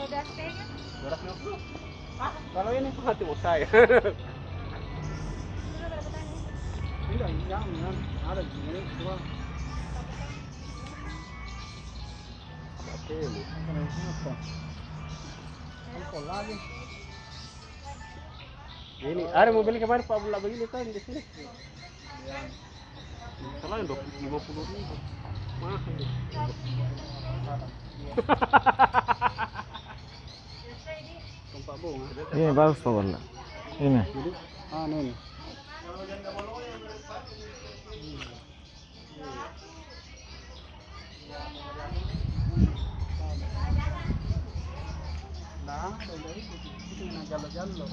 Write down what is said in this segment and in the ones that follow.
kayaknya. 250. Ah, kalau ini tuh hati saya. Sudah berapa tanya? Tidak, yang ada di sini cuma pakai ini. Apa? Alkohol lagi. Ini ada mau beli kemarin Pak Bula begini kan di sini. Salah 50.000. Mahal. Tempat bunga. Ini bagus Pak Bunda. Ini. Jadi, ini. Nah, dari itu jalo-jalo.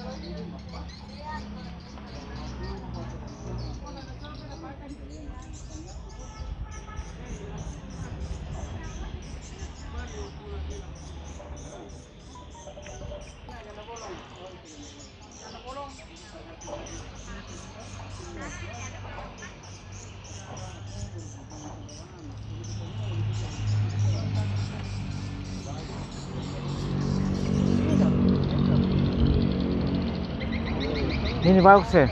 Ini bagus ya.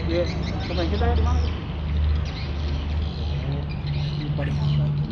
Iya, coba kita di mana? Di Padang.